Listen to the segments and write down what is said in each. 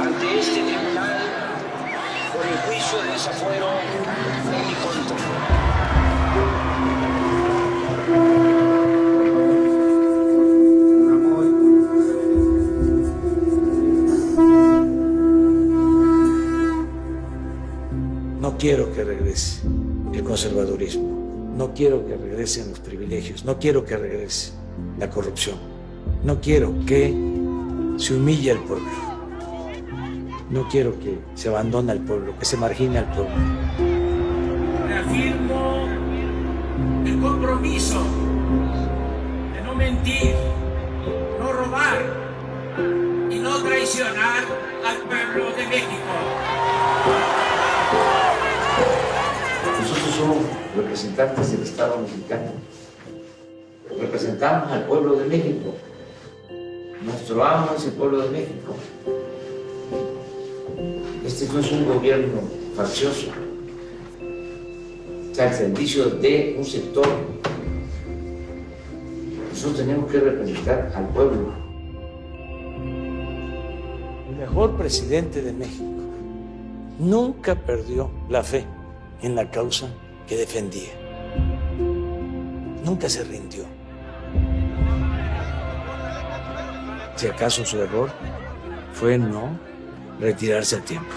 Ante este tribunal por el juicio de desafuero en mi contra. No quiero que regrese el conservadurismo, no quiero que regresen los privilegios, no quiero que regrese la corrupción, no quiero que se humille al pueblo, no quiero que se abandone al pueblo, que se margine al pueblo. Reafirmo el compromiso de no mentir, no robar y no traicionar al pueblo de México. Nosotros somos representantes del Estado mexicano, representamos al pueblo de México, nuestro amo es el pueblo de México. Este no es un gobierno faccioso, está al servicio de un sector. Nosotros tenemos que representar al pueblo. El mejor presidente de México nunca perdió la fe en la causa que defendía. Nunca se rindió. Si acaso su error fue no retirarse a tiempo.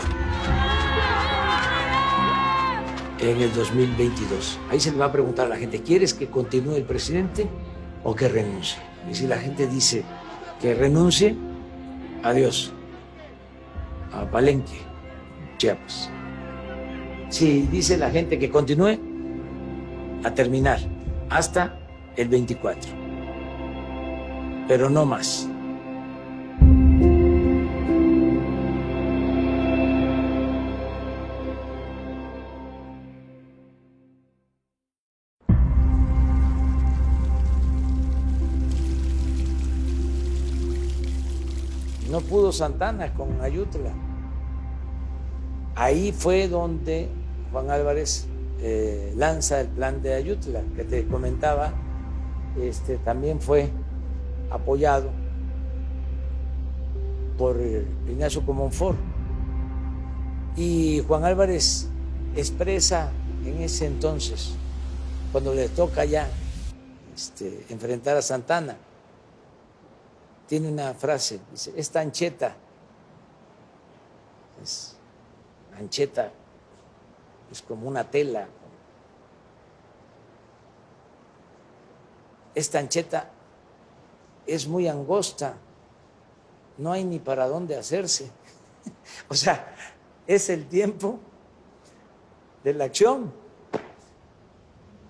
En el 2022, ahí se le va a preguntar a la gente, ¿quieres que continúe el presidente o que renuncie? Y si la gente dice que renuncie, adiós, a Palenque, Chiapas. Si dice la gente que continúe, a terminar hasta el 24, pero no más. No pudo Santana con Ayutla. Ahí fue donde Juan Álvarez lanza el plan de Ayutla, que te comentaba, también fue apoyado por Ignacio Comonfort. Y Juan Álvarez expresa en ese entonces, cuando le toca ya enfrentar a Santana, tiene una frase, dice, esta ancheta, es como una tela. Esta ancheta es muy angosta, no hay ni para dónde hacerse. O sea, es el tiempo de la acción.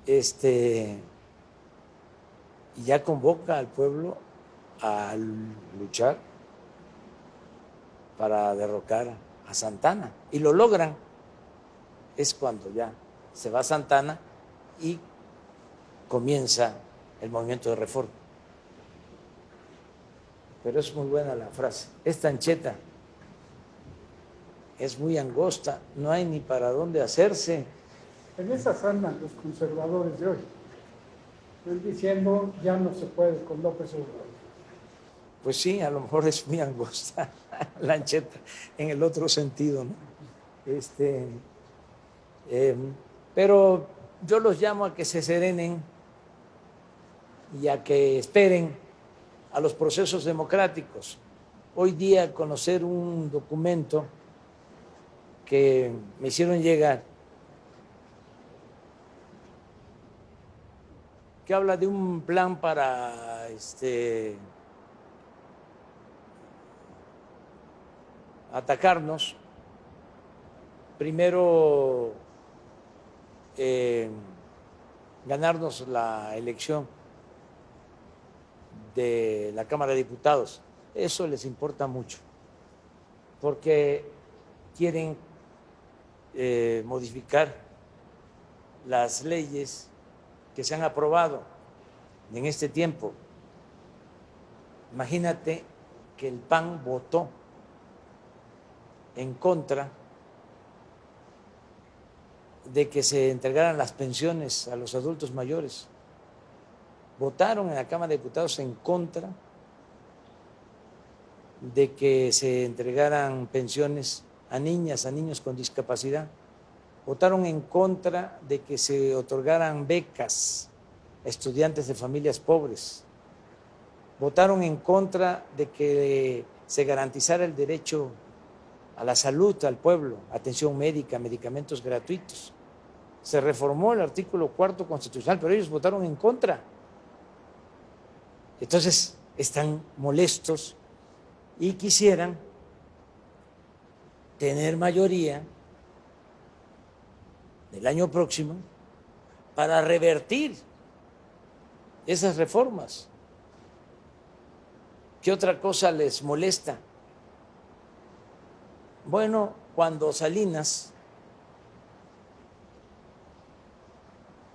Y ya convoca al pueblo a luchar para derrocar a Santana. Y lo logran. Es cuando ya se va Santana y comienza el movimiento de reforma. Pero es muy buena la frase. Esta ancheta es muy angosta, no hay ni para dónde hacerse. En esas andan los conservadores de hoy. Están diciendo ya no se puede con López Obrador. Pues sí, a lo mejor es muy angosta la ancheta en el otro sentido, ¿no? Pero yo los llamo a que se serenen y a que esperen a los procesos democráticos. Hoy día conocer un documento que me hicieron llegar que habla de un plan para atacarnos. Primero, ganarnos la elección de la Cámara de Diputados. Eso les importa mucho, porque quieren modificar las leyes que se han aprobado en este tiempo. Imagínate que el PAN votó en contra de que se entregaran las pensiones a los adultos mayores. Votaron en la Cámara de Diputados en contra de que se entregaran pensiones a niñas, a niños con discapacidad. Votaron en contra de que se otorgaran becas a estudiantes de familias pobres. Votaron en contra de que se garantizara el derecho a la salud al pueblo, atención médica, medicamentos gratuitos. Se reformó el artículo 4 constitucional, pero ellos votaron en contra. Entonces están molestos y quisieran tener mayoría el año próximo para revertir esas reformas. ¿Qué otra cosa les molesta? Bueno, cuando Salinas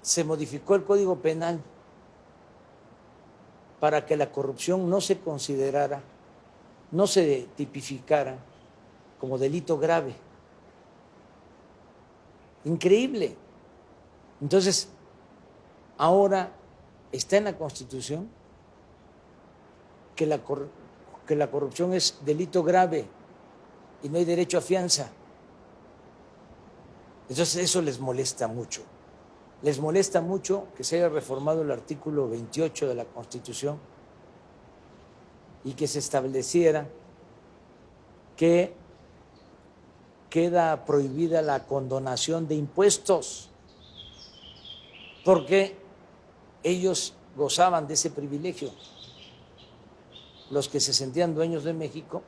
se modificó el Código Penal para que la corrupción no se considerara, no se tipificara como delito grave. Increíble. Entonces, ahora está en la Constitución que la corrupción es delito grave y no hay derecho a fianza. Entonces eso les molesta mucho. Les molesta mucho que se haya reformado el artículo 28 de la Constitución y que se estableciera que queda prohibida la condonación de impuestos, porque ellos gozaban de ese privilegio. Los que se sentían dueños de México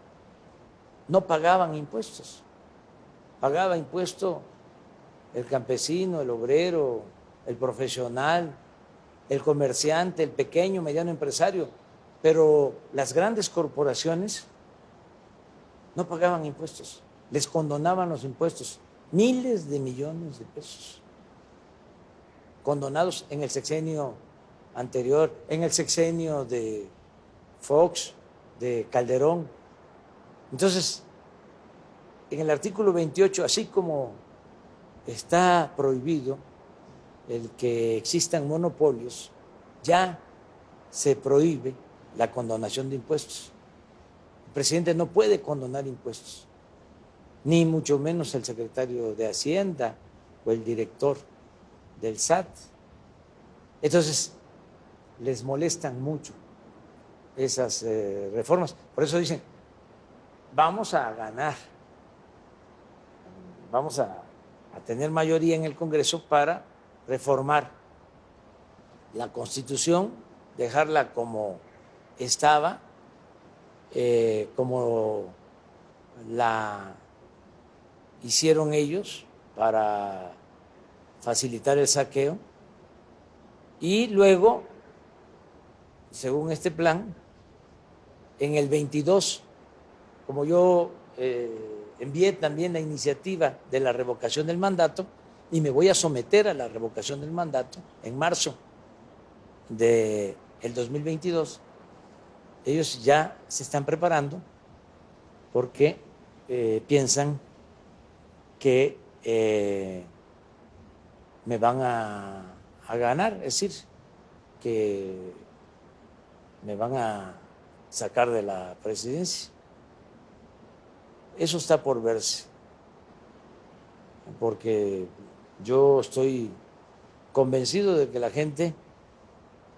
no pagaban impuestos. Pagaba impuesto el campesino, el obrero, el profesional, el comerciante, el pequeño, mediano empresario, pero las grandes corporaciones no pagaban impuestos, les condonaban los impuestos, miles de millones de pesos, condonados en el sexenio anterior, en el sexenio de Fox, de Calderón. Entonces, en el artículo 28, así como está prohibido el que existan monopolios, ya se prohíbe la condonación de impuestos. El presidente no puede condonar impuestos, ni mucho menos el secretario de Hacienda o el director del SAT. Entonces, les molestan mucho esas reformas. Por eso dicen, vamos a ganar, vamos a tener mayoría en el Congreso para reformar la Constitución, dejarla como estaba, como la hicieron ellos para facilitar el saqueo, y luego, según este plan, en el 22, como yo envié también la iniciativa de la revocación del mandato, y me voy a someter a la revocación del mandato en marzo del 2022, ellos ya se están preparando porque piensan que me van a ganar, es decir, que me van a sacar de la presidencia. Eso está por verse, porque yo estoy convencido de que la gente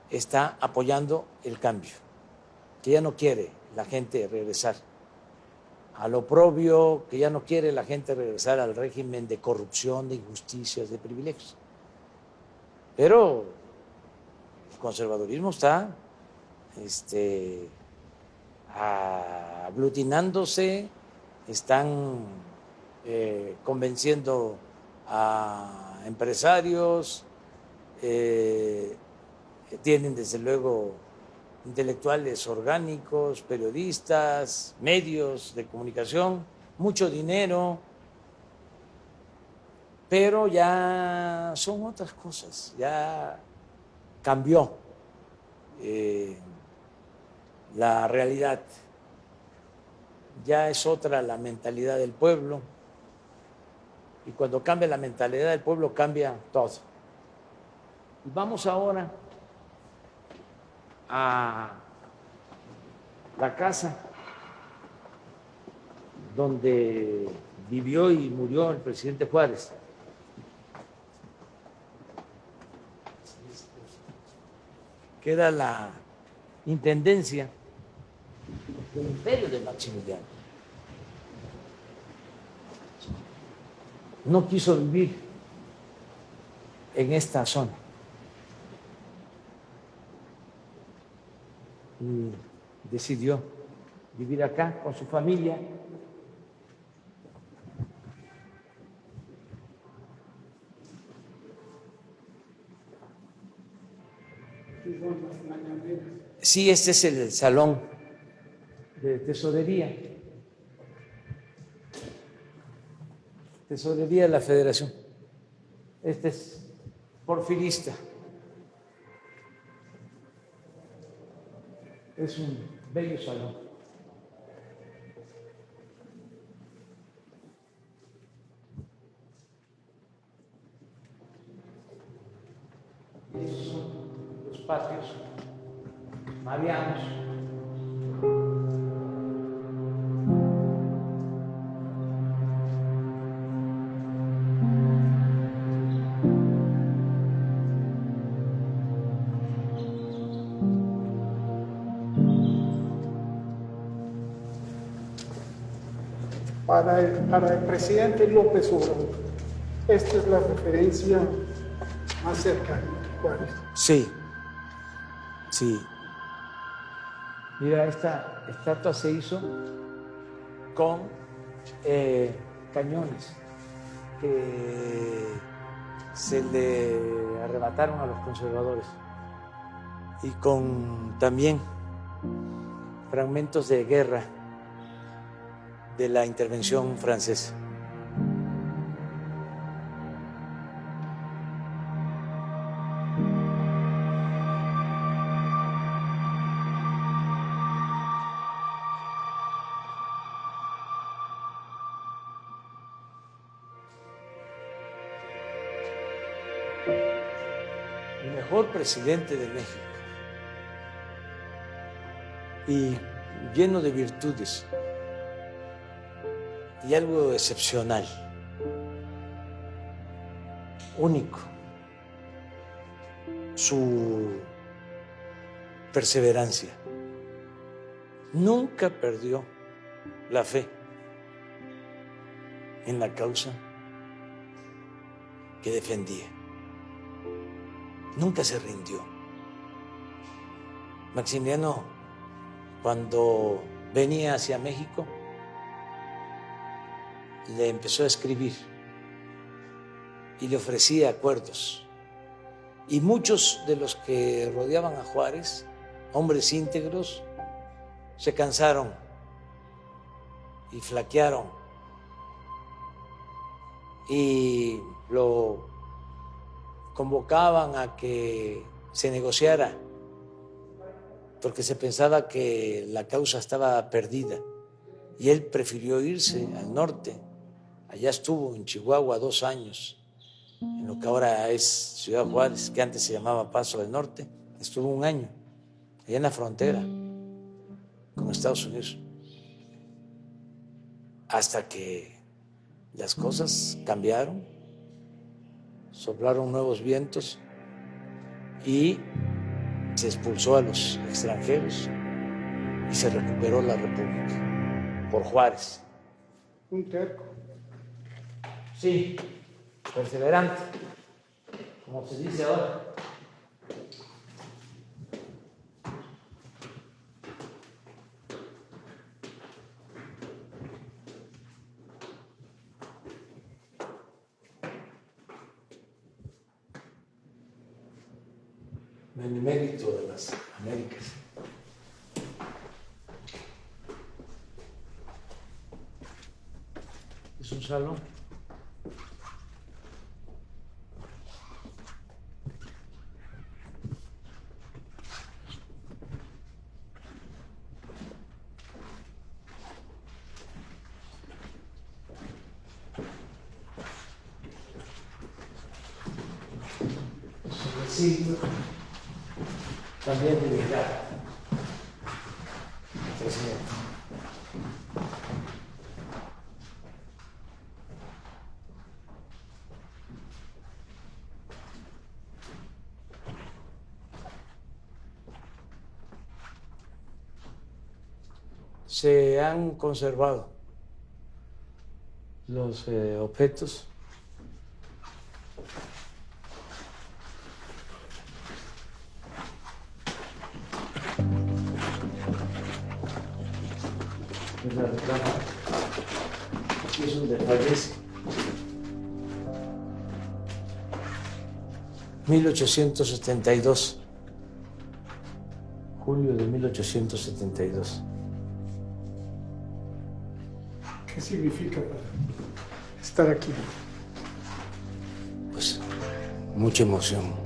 está apoyando el cambio, que ya no quiere la gente regresar al oprobio, que ya no quiere la gente regresar al régimen de corrupción, de injusticias, de privilegios. Pero el conservadurismo está aglutinándose, están convenciendo a empresarios, tienen desde luego intelectuales orgánicos, periodistas, medios de comunicación, mucho dinero, pero ya son otras cosas, ya cambió la realidad, ya es otra la mentalidad del pueblo, y cuando cambia la mentalidad del pueblo cambia todo. Y vamos ahora a la casa donde vivió y murió el presidente Juárez. Queda la intendencia del imperio de Maximiliano. No quiso vivir en esta zona. Y decidió vivir acá con su familia. Sí, este es el salón de tesorería. Tesorería de la Federación. Este es porfirista. Es un bello salón. Esos son los patios marianos. Para el presidente López Obrador, esta es la referencia más cercana, Juárez. Sí, sí. Mira, esta estatua se hizo con cañones que se le arrebataron a los conservadores y con también fragmentos de guerra de la intervención francesa. El mejor presidente de México y lleno de virtudes y algo excepcional, único, su perseverancia. Nunca perdió la fe en la causa que defendía. Nunca se rindió. Maximiliano, cuando venía hacia México, le empezó a escribir y le ofrecía acuerdos. Y muchos de los que rodeaban a Juárez, hombres íntegros, se cansaron y flaquearon y lo convocaban a que se negociara porque se pensaba que la causa estaba perdida y él prefirió irse al norte. Allá estuvo en Chihuahua 2 años, en lo que ahora es Ciudad Juárez, que antes se llamaba Paso del Norte. Estuvo 1 año allá en la frontera con Estados Unidos, hasta que las cosas cambiaron, soplaron nuevos vientos y se expulsó a los extranjeros y se recuperó la República por Juárez. Un terco. Sí, perseverante, como se dice ahora. Benemérito de las Américas. Es un salón siglo también de llegar, presidente. Se han conservado los objetos de la reclama. Aquí es donde fallece. 1872. Julio de 1872. ¿Qué significa para estar aquí? Pues mucha emoción.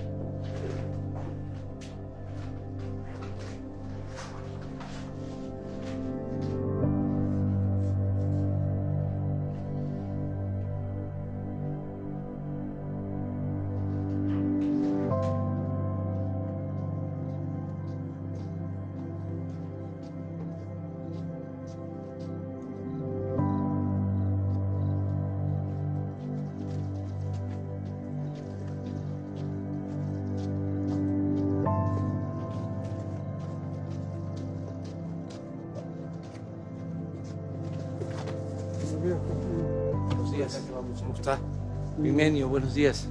Buenos días. ¿Cómo está? Pimenio, buenos días.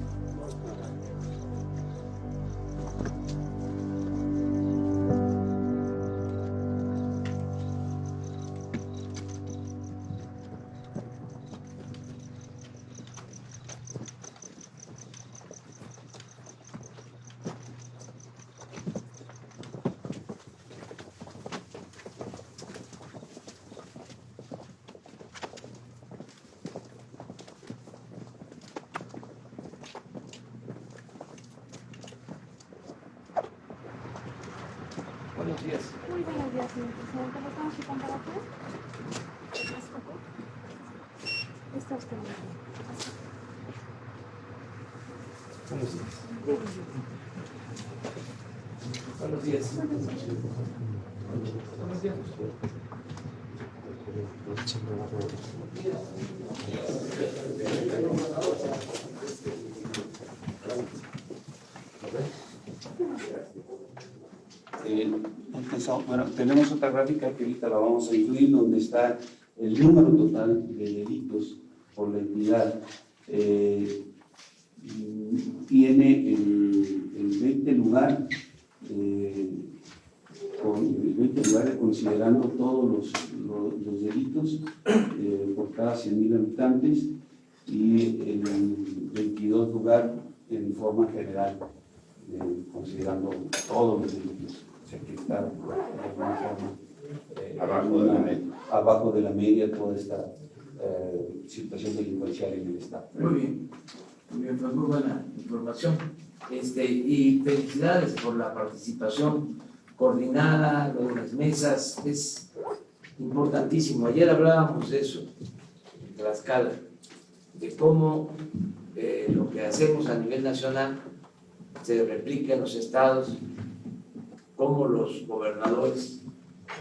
Buenos días. Muy buenos días, señor presidente. ¿Lo estamos checando para qué? Está usted muy bien. Buenos días. Buenos días. Buenos días. Bueno, tenemos otra gráfica que ahorita la vamos a incluir donde está el número total de delitos por la entidad. Tiene el 20 lugar, considerando todos los delitos por cada 100.000 habitantes y el 22 lugar en forma general, considerando todos los delitos. O sea que está de alguna forma abajo de la media toda esta situación delincuencial en el Estado. Muy bien, pues muy buena información. Y felicidades por la participación coordinada, lo de las mesas, es importantísimo. Ayer hablábamos de eso, en Tlaxcala, de cómo lo que hacemos a nivel nacional se replica en los estados, cómo los gobernadores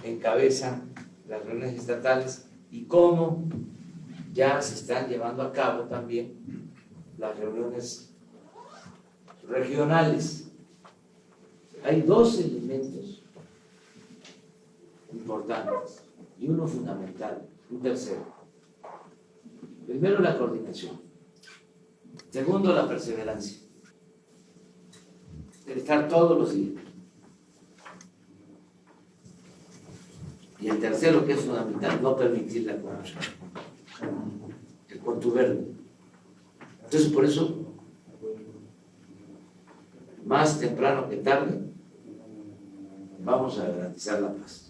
encabezan las reuniones estatales y cómo ya se están llevando a cabo también las reuniones regionales. Hay dos elementos importantes y uno fundamental, un tercero. Primero, la coordinación. Segundo, la perseverancia. El estar todos los días. Y el tercero, que es fundamental, no permitir la corrupción, el contubernio. Entonces, por eso, más temprano que tarde, vamos a garantizar la paz.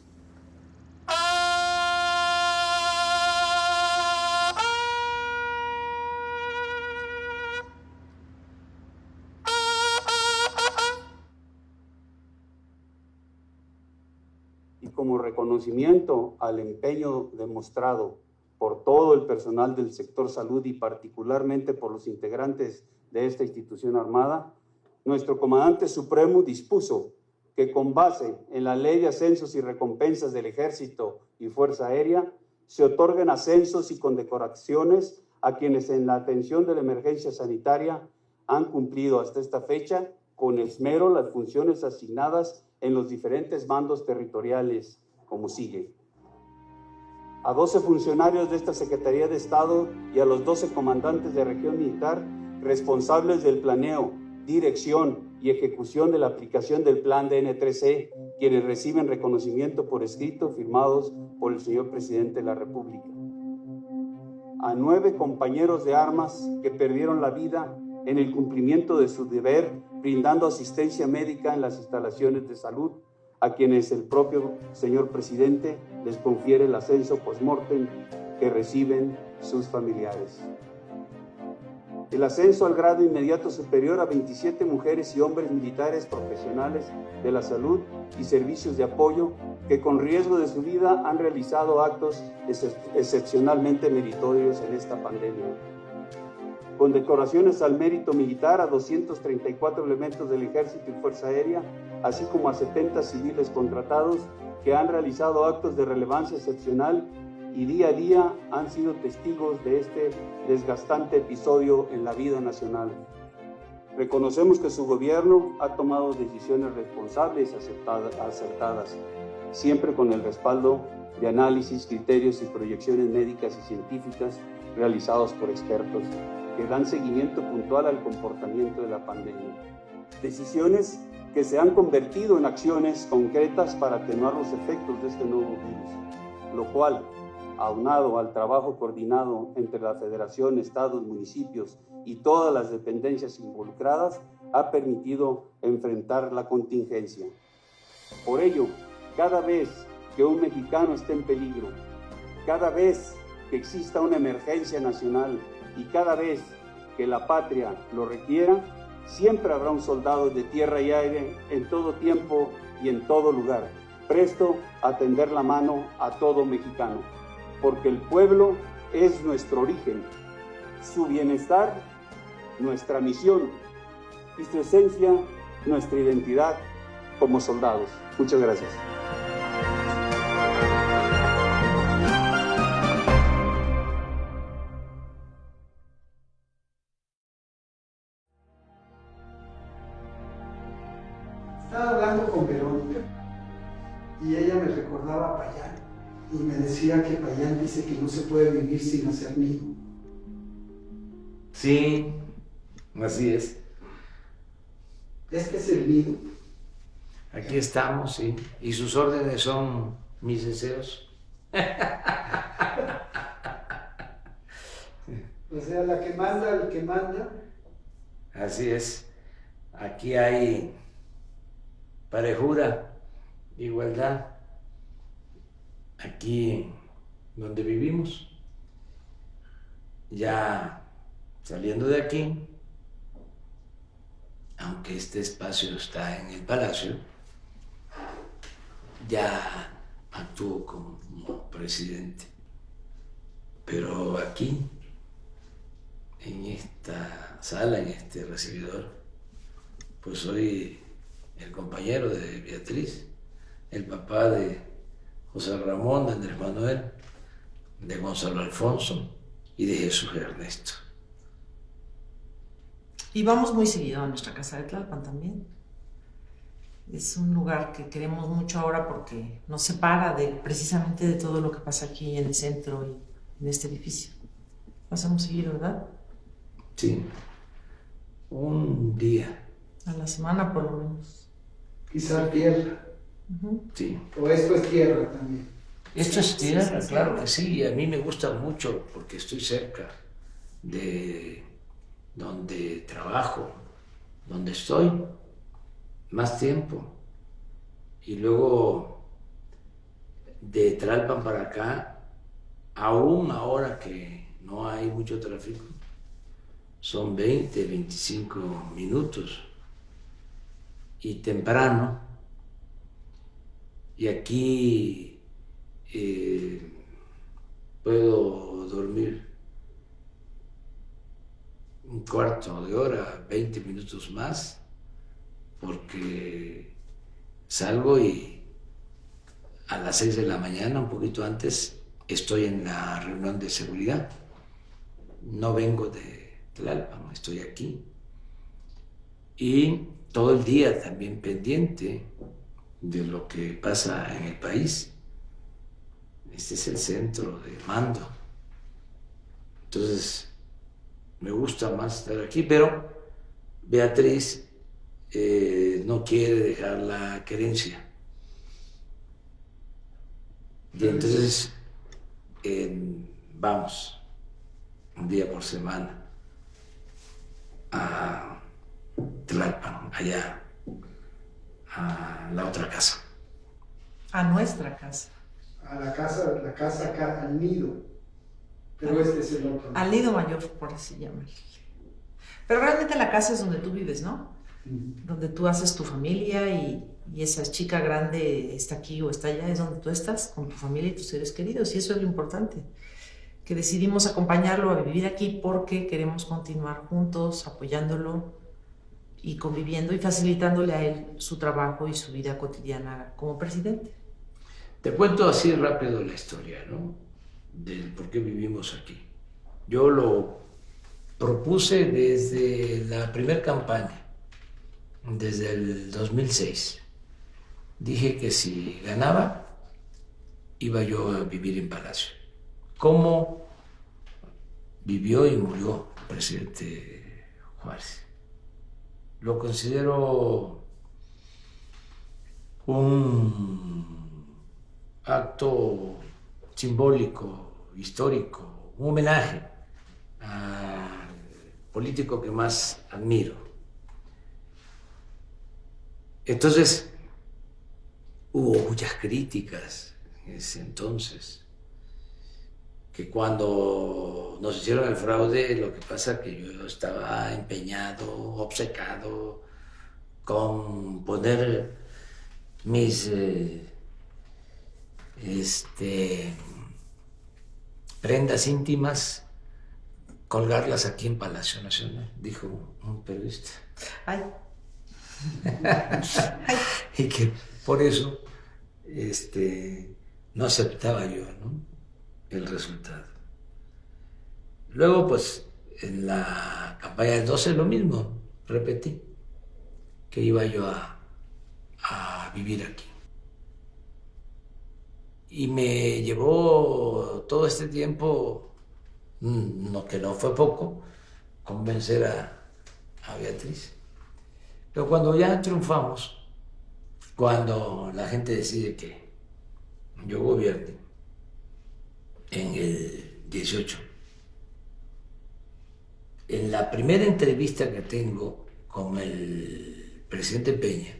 Y como reconocimiento al empeño demostrado por todo el personal del sector salud y particularmente por los integrantes de esta institución armada, nuestro comandante supremo dispuso que con base en la Ley de Ascensos y Recompensas del Ejército y Fuerza Aérea se otorguen ascensos y condecoraciones a quienes en la atención de la emergencia sanitaria han cumplido hasta esta fecha con esmero las funciones asignadas en los diferentes mandos territoriales, como sigue. A 12 funcionarios de esta Secretaría de Estado y a los 12 comandantes de región militar responsables del planeo, dirección y ejecución de la aplicación del plan DN3E, quienes reciben reconocimiento por escrito firmados por el señor Presidente de la República. A 9 compañeros de armas que perdieron la vida en el cumplimiento de su deber, brindando asistencia médica en las instalaciones de salud, a quienes el propio señor Presidente les confiere el ascenso post-mortem que reciben sus familiares. El ascenso al grado inmediato superior a 27 mujeres y hombres militares profesionales de la salud y servicios de apoyo que con riesgo de su vida han realizado actos excepcionalmente meritorios en esta pandemia. Condecoraciones al mérito militar a 234 elementos del Ejército y Fuerza Aérea, así como a 70 civiles contratados que han realizado actos de relevancia excepcional y día a día han sido testigos de este desgastante episodio en la vida nacional. Reconocemos que su gobierno ha tomado decisiones responsables y acertadas, siempre con el respaldo de análisis, criterios y proyecciones médicas y científicas realizados por expertos que dan seguimiento puntual al comportamiento de la pandemia. Decisiones que se han convertido en acciones concretas para atenuar los efectos de este nuevo virus, lo cual, aunado al trabajo coordinado entre la Federación, Estados, municipios y todas las dependencias involucradas, ha permitido enfrentar la contingencia. Por ello, cada vez que un mexicano esté en peligro, cada vez que exista una emergencia nacional y cada vez que la patria lo requiera, siempre habrá un soldado de tierra y aire en todo tiempo y en todo lugar, presto a tender la mano a todo mexicano, porque el pueblo es nuestro origen, su bienestar, nuestra misión y su esencia, nuestra identidad como soldados. Muchas gracias. Estaba hablando con Verónica y ella me recordaba a Payán y me decía que Payán dice que no se puede vivir sin hacer nido. Sí, así es. Este es el nido. Aquí estamos, sí. Y sus órdenes son mis deseos. O sea, la que manda, el que manda. Así es. Aquí hay parejura, igualdad. Aquí donde vivimos, ya saliendo de aquí, aunque este espacio está en el Palacio, ya actúo como presidente. Pero aquí, en esta sala, en este recibidor, pues soy el compañero de Beatriz, el papá de José Ramón, de Andrés Manuel, de Gonzalo Alfonso y de Jesús Ernesto. Y vamos muy seguido a nuestra casa de Tlalpan también. Es un lugar que queremos mucho ahora porque nos separa precisamente de todo lo que pasa aquí en el centro y en este edificio. Pasamos seguido, ¿verdad? Sí, un día. A la semana por lo menos. Quizá tierra. Sí. O esto es tierra también. Esto es tierra, claro que sí, y a mí me gusta mucho porque estoy cerca de donde trabajo, donde estoy más tiempo. Y luego de Tlalpan para acá, aún ahora que no hay mucho tráfico, son 20, 25 minutos y temprano. Y aquí puedo dormir un cuarto de hora, 20 minutos más, porque salgo y a las 6 de la mañana, un poquito antes, estoy en la reunión de seguridad. No vengo de Tlalpan, estoy aquí. Y todo el día también pendiente de lo que pasa en el país. Este es el centro de mando. Entonces, me gusta más estar aquí, pero Beatriz no quiere dejar la querencia. Y entonces vamos un día por semana a Tlalpan, allá, a la otra casa. A nuestra casa. A la casa acá, al nido. Pero este es el otro. Al nido mayor, por así llamarlo. Pero realmente la casa es donde tú vives, ¿no? Donde tú haces tu familia y esa chica grande está aquí o está allá, es donde tú estás con tu familia y tus seres queridos. Y eso es lo importante, que decidimos acompañarlo a vivir aquí porque queremos continuar juntos, apoyándolo y conviviendo y facilitándole a él su trabajo y su vida cotidiana como presidente. Te cuento así rápido la historia, ¿no? Del por qué vivimos aquí. Yo lo propuse desde la primera campaña, desde el 2006. Dije que si ganaba, iba yo a vivir en Palacio. ¿Cómo vivió y murió el presidente Juárez? Lo considero un acto simbólico, histórico, un homenaje al político que más admiro. Entonces, hubo muchas críticas en ese entonces, que cuando nos hicieron el fraude, lo que pasa es que yo estaba empeñado, obcecado con poner mis prendas íntimas, colgarlas aquí en Palacio Nacional, dijo un periodista. Ay. Y que por eso no aceptaba yo, ¿no?, el resultado. Luego, pues, en la campaña del 12 lo mismo, repetí que iba yo a vivir aquí. Y me llevó todo este tiempo, que no fue poco, convencer a Beatriz. Pero cuando ya triunfamos, cuando la gente decide que yo gobierne en el 18, en la primera entrevista que tengo con el presidente Peña,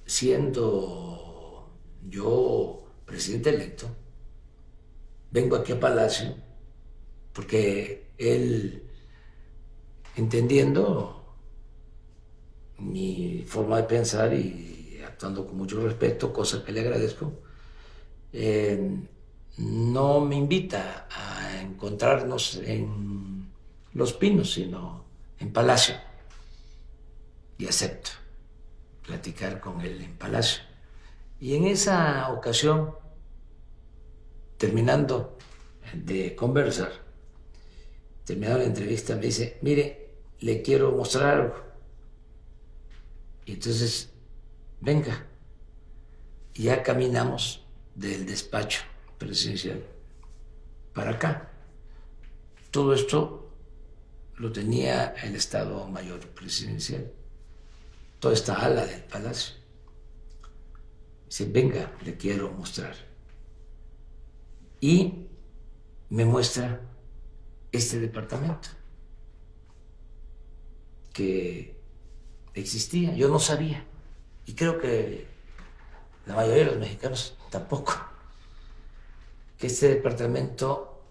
siendo yo presidente electo, vengo aquí a Palacio porque él, entendiendo mi forma de pensar y actuando con mucho respeto, cosa que le agradezco, no me invita a encontrarnos en Los Pinos, sino en Palacio. Y acepto platicar con él en Palacio. Y en esa ocasión, terminando de conversar, terminando la entrevista, me dice: mire, le quiero mostrar algo. Y entonces, venga. Y ya caminamos del despacho presidencial para acá. Todo esto lo tenía el Estado Mayor Presidencial, toda esta ala del Palacio. Dice: venga, le quiero mostrar. Y me muestra este departamento que existía, yo no sabía, y creo que la mayoría de los mexicanos tampoco, que este departamento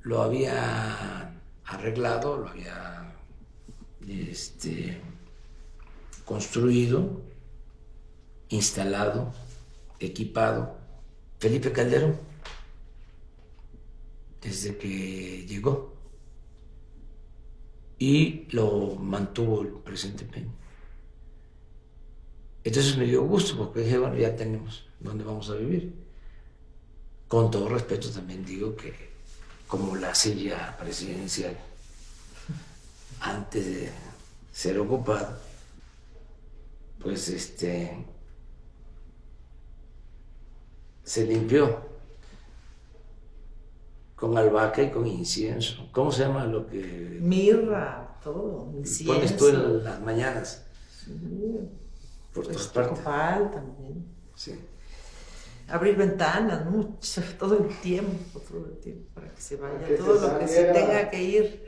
lo había arreglado, lo había construido, instalado, equipado Felipe Calderón desde que llegó, y lo mantuvo el presidente Peña. Entonces me dio gusto porque dije, bueno, ya tenemos dónde vamos a vivir. Con todo respeto también digo que como la silla presidencial antes de ser ocupada, pues se limpió con albahaca y con incienso. ¿Cómo se llama lo que Mirra, todo, incienso. pones tú en las mañanas? Sí. Por Pues todas partes. copal también. Sí. Abrir ventanas, ¿no? Todo el tiempo, para que se vaya, Que todo se lo que se saliera. tenga que ir,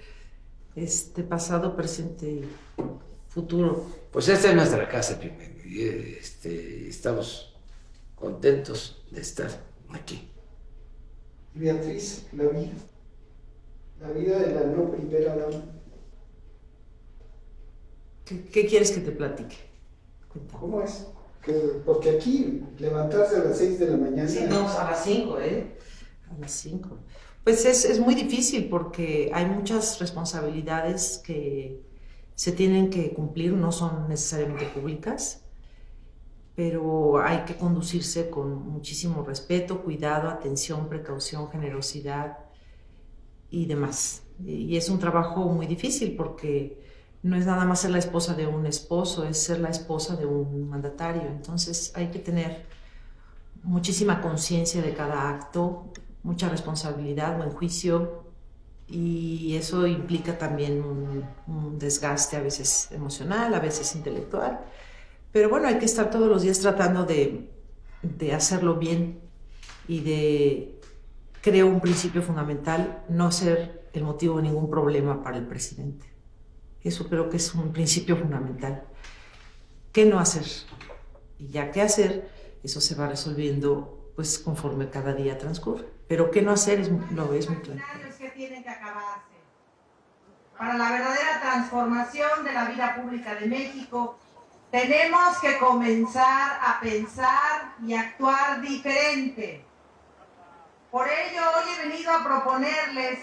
pasado, presente y futuro. Pues esta es nuestra casa, primero, y estamos contentos de estar aquí. Beatriz, la vida de la no primera dama. ¿Qué quieres que te platique? Cuéntame. ¿Cómo es? Porque aquí levantarse a las 6 de la mañana. Sí, no, a las 5, ¿eh? A las 5. Pues es muy difícil porque hay muchas responsabilidades que se tienen que cumplir, no son necesariamente públicas, pero hay que conducirse con muchísimo respeto, cuidado, atención, precaución, generosidad y demás. Y es un trabajo muy difícil porque no es nada más ser la esposa de un esposo, es ser la esposa de un mandatario. Entonces hay que tener muchísima conciencia de cada acto, mucha responsabilidad, buen juicio, y eso implica también un desgaste a veces emocional, a veces intelectual. Pero bueno, hay que estar todos los días tratando de hacerlo bien y de, creo, un principio fundamental, no ser el motivo de ningún problema para el presidente. Eso creo que es un principio fundamental. ¿Qué no hacer? Y ya qué hacer, eso se va resolviendo pues conforme cada día transcurre. Pero qué no hacer lo es muy claro. Que tienen que acabarse. Para la verdadera transformación de la vida pública de México, tenemos que comenzar a pensar y actuar diferente. Por ello, hoy he venido a proponerles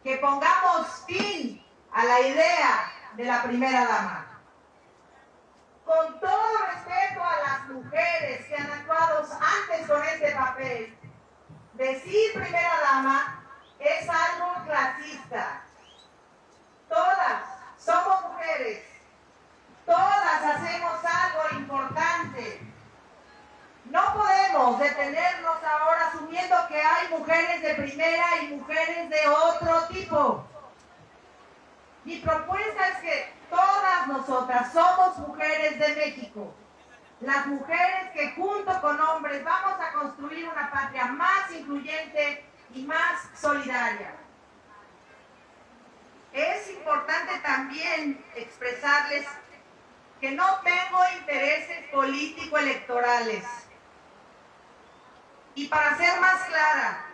que pongamos fin a la idea de la primera dama. Con todo respeto a las mujeres que han actuado antes con este papel, decir primera dama es algo clasista. Todas somos mujeres, todas hacemos algo importante. No podemos detenernos ahora asumiendo que hay mujeres de primera y mujeres de otro tipo. Mi propuesta es que todas nosotras somos mujeres de México. Las mujeres que junto con hombres vamos a construir una patria más incluyente y más solidaria. Es importante también expresarles que no tengo intereses político-electorales. Y para ser más clara,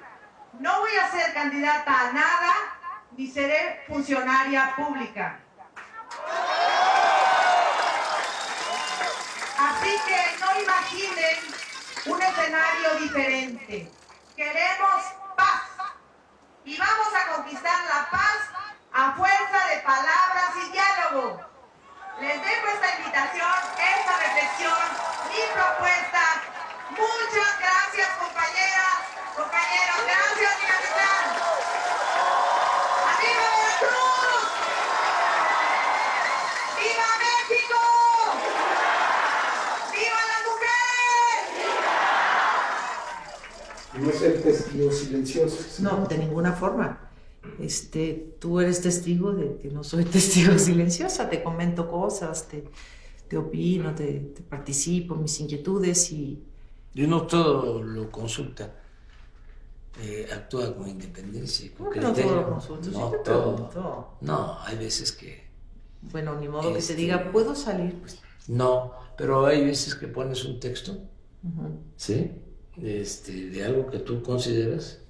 no voy a ser candidata a nada ni seré funcionaria pública. Así que no imaginen un escenario diferente. Queremos paz y vamos a conquistar la paz a fuerza de palabras y diálogo. Les dejo esta invitación, esta reflexión, mi propuesta. Muchas gracias, compañeras, compañeros. Gracias, mi capitán. ¡Arriba Veracruz! ¡Viva México! ¡Viva la mujer! No ser testigos silenciosos. No, de ninguna forma. Tú eres testigo de que no soy testigo silenciosa, te comento cosas, te opino, te participo en mis inquietudes y no todo lo consulta, actúa con independencia, con criterio. No todo lo consulto, No sí te todo. pregunto. No, hay veces que... Bueno, ni modo que te diga, ¿puedo salir? Pues, no, pero hay veces que pones un texto, ¿sí? De algo que tú consideras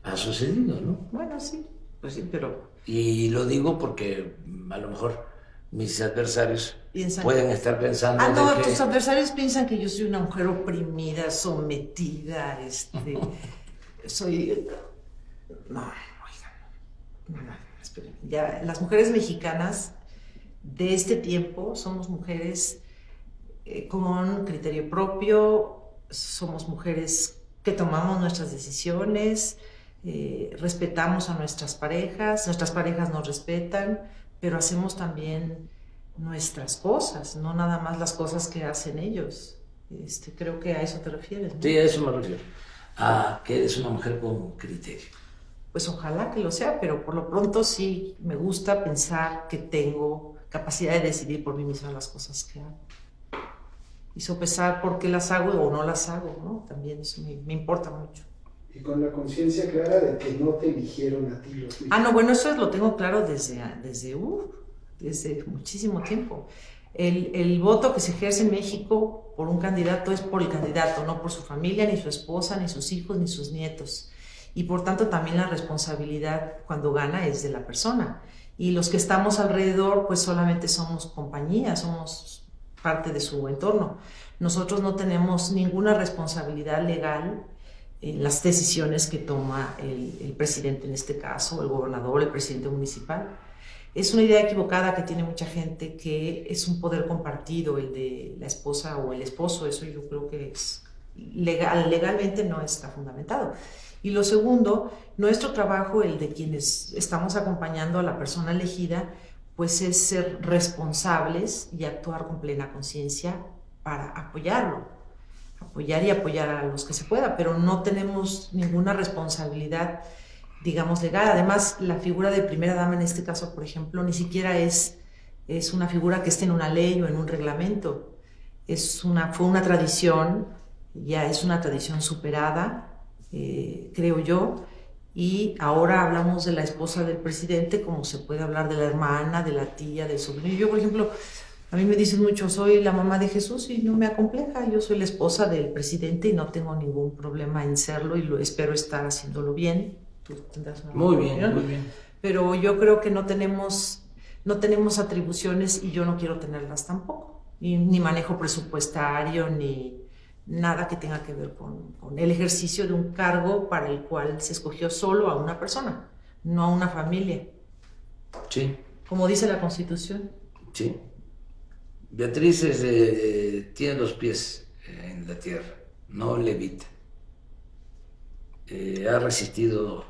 ha sucedido, ¿no? Bueno, sí, pues sí, pero... Y lo digo porque a lo mejor mis adversarios Piensan pueden estar pensando no, de que... tus adversarios piensan que yo soy una mujer oprimida, sometida, soy... No, oigan, no, esperen. Ya, las mujeres mexicanas de este tiempo somos mujeres con criterio propio, somos mujeres que tomamos nuestras decisiones, respetamos a nuestras parejas nos respetan, pero hacemos también nuestras cosas, no nada más las cosas que hacen ellos. Creo que a eso te refieres, ¿no? Sí, a eso me refiero, a que eres una mujer con criterio. Pues ojalá que lo sea, pero por lo pronto sí me gusta pensar que tengo capacidad de decidir por mí misma las cosas que hago. Y sopesar por qué las hago o no las hago, ¿no? También eso me importa mucho. Y con la conciencia clara de que no te eligieron a ti los mismos. No, bueno, eso lo tengo claro desde muchísimo tiempo. El voto que se ejerce en México por un candidato es por el candidato, no por su familia, ni su esposa, ni sus hijos, ni sus nietos. Y por tanto también la responsabilidad cuando gana es de la persona. Y los que estamos alrededor pues solamente somos compañía, somos parte de su entorno. Nosotros no tenemos ninguna responsabilidad legal en las decisiones que toma el presidente en este caso, el gobernador, el presidente municipal. Es una idea equivocada que tiene mucha gente, que es un poder compartido el de la esposa o el esposo. Eso yo creo que es legalmente no está fundamentado. Y lo segundo, nuestro trabajo, el de quienes estamos acompañando a la persona elegida, pues es ser responsables y actuar con plena conciencia para apoyarlo, apoyar y apoyar a los que se pueda, pero no tenemos ninguna responsabilidad, digamos, legal. Además, la figura de primera dama en este caso, por ejemplo, ni siquiera es una figura que esté en una ley o en un reglamento. Fue una tradición, ya es una tradición superada, creo yo, y ahora hablamos de la esposa del presidente como se puede hablar de la hermana, de la tía, del sobrino. Yo, por ejemplo, a mí me dicen mucho, soy la mamá de Jesús y no me acompleja, yo soy la esposa del presidente y no tengo ningún problema en serlo y espero estar haciéndolo bien. Tú tendrás una opinión. Muy bien. Pero yo creo que no tenemos atribuciones y yo no quiero tenerlas tampoco, ni manejo presupuestario, ni nada que tenga que ver con el ejercicio de un cargo para el cual se escogió solo a una persona, no a una familia. Sí. Como dice la Constitución. Sí. Beatriz tiene los pies en la tierra, no levita. Ha resistido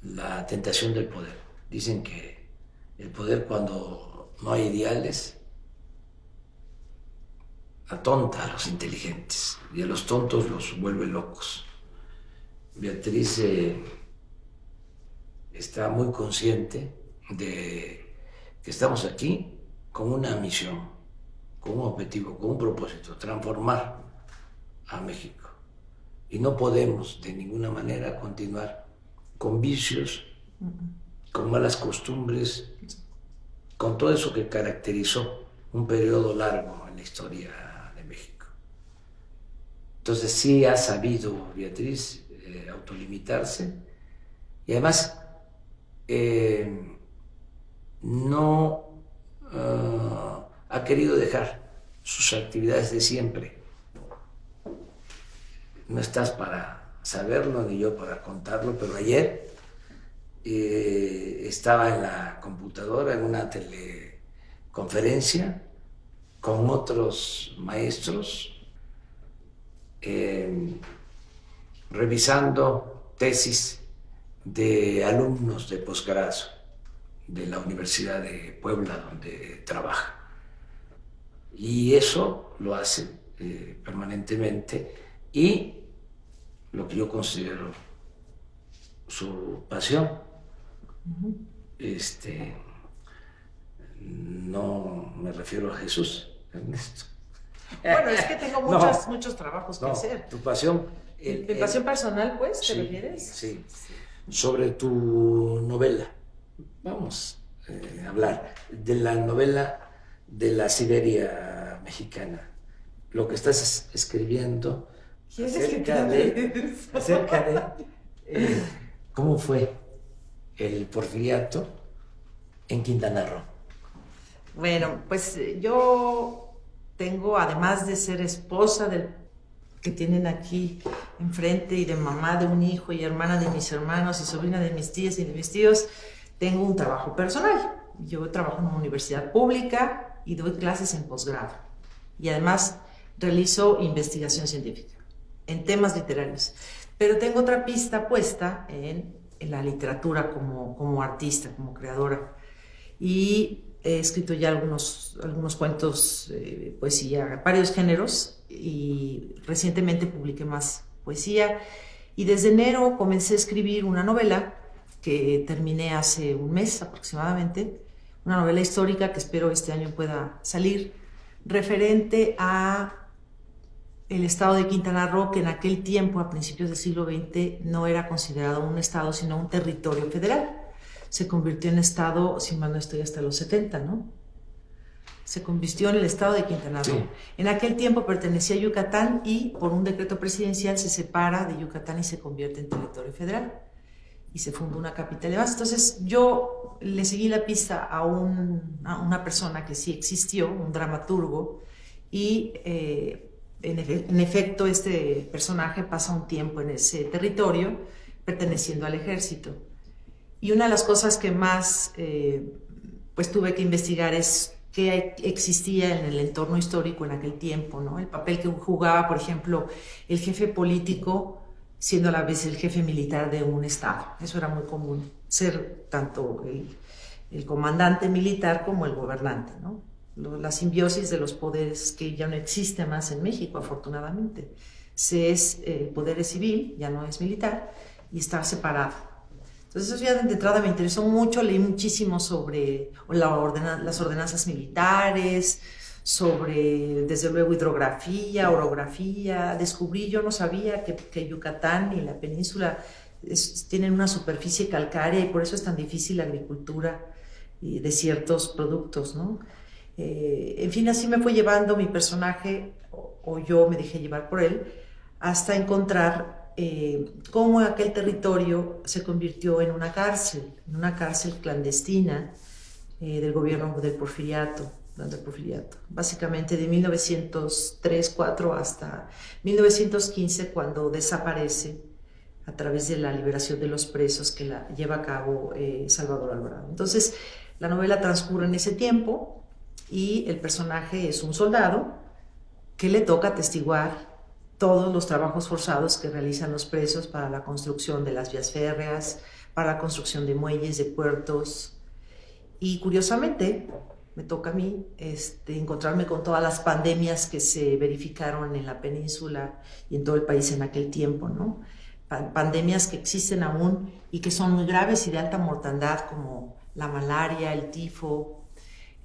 la tentación del poder. Dicen que el poder, cuando no hay ideales, atonta a los inteligentes y a los tontos los vuelve locos. Beatriz está muy consciente de que estamos aquí con una misión, con un objetivo, con un propósito: transformar a México. Y no podemos de ninguna manera continuar con vicios, con malas costumbres, con todo eso que caracterizó un periodo largo en la historia de México. Entonces sí ha sabido Beatriz autolimitarse, y además no ha querido dejar sus actividades de siempre. No estás para saberlo ni yo para contarlo, pero ayer estaba en la computadora en una teleconferencia con otros maestros revisando tesis de alumnos de posgrado de la Universidad de Puebla, donde trabaja. Y eso lo hace permanentemente, y lo que yo considero su pasión. No me refiero a Jesús, Ernesto. Bueno, es que tengo muchos trabajos que hacer. Tu pasión. ¿Mi pasión personal, pues, sí, te refieres? Sí. Sobre tu novela. Vamos a hablar de la novela de la Siberia mexicana. Lo que estás escribiendo acerca de cómo fue el porfiriato en Quintana Roo. Bueno, pues yo tengo, además de ser esposa del que tienen aquí enfrente y de mamá de un hijo y hermana de mis hermanos y sobrina de mis tías y de mis tíos, tengo un trabajo personal. Yo trabajo en una universidad pública y doy clases en posgrado. y además realizo investigación científica en temas literarios. Pero tengo otra pista puesta en la literatura como artista, como creadora. Y he escrito ya algunos cuentos, poesía, varios géneros, y recientemente publiqué más poesía. Y desde enero comencé a escribir una novela que terminé hace un mes aproximadamente, una novela histórica que espero este año pueda salir, referente a el estado de Quintana Roo, que en aquel tiempo, a principios del siglo XX, no era considerado un estado, sino un territorio federal. Se convirtió en estado, si mal no estoy, hasta los 70, ¿no? Se convirtió en el estado de Quintana Roo. Sí. En aquel tiempo pertenecía a Yucatán y por un decreto presidencial se separa de Yucatán y se convierte en territorio federal. Y se fundó una capital de base. Entonces yo le seguí la pista a una persona que sí existió, un dramaturgo, y en efecto este personaje pasa un tiempo en ese territorio perteneciendo al ejército. Y una de las cosas que más pues tuve que investigar es qué existía en el entorno histórico en aquel tiempo, ¿no? El papel que jugaba, por ejemplo, el jefe político siendo a la vez el jefe militar de un estado. Eso era muy común, ser tanto el comandante militar como el gobernante, ¿no? La simbiosis de los poderes que ya no existe más en México, afortunadamente. Poder es civil, ya no es militar, y está separado. Entonces eso ya de entrada me interesó mucho, leí muchísimo sobre las ordenanzas militares, sobre, desde luego, hidrografía, orografía. Descubrí, yo no sabía que Yucatán y la península tienen una superficie calcárea y por eso es tan difícil la agricultura de ciertos productos, ¿no? En fin, así me fue llevando mi personaje, o yo me dejé llevar por él, hasta encontrar cómo aquel territorio se convirtió en una cárcel clandestina del gobierno del Porfiriato. Básicamente de 1903-4 hasta 1915, cuando desaparece a través de la liberación de los presos que la lleva a cabo Salvador Alvarado. Entonces, la novela transcurre en ese tiempo y el personaje es un soldado que le toca atestiguar todos los trabajos forzados que realizan los presos para la construcción de las vías férreas, para la construcción de muelles, de puertos. Y curiosamente, me toca a mí encontrarme con todas las pandemias que se verificaron en la península y en todo el país en aquel tiempo, ¿no? Pandemias que existen aún y que son muy graves y de alta mortandad, como la malaria, el tifo,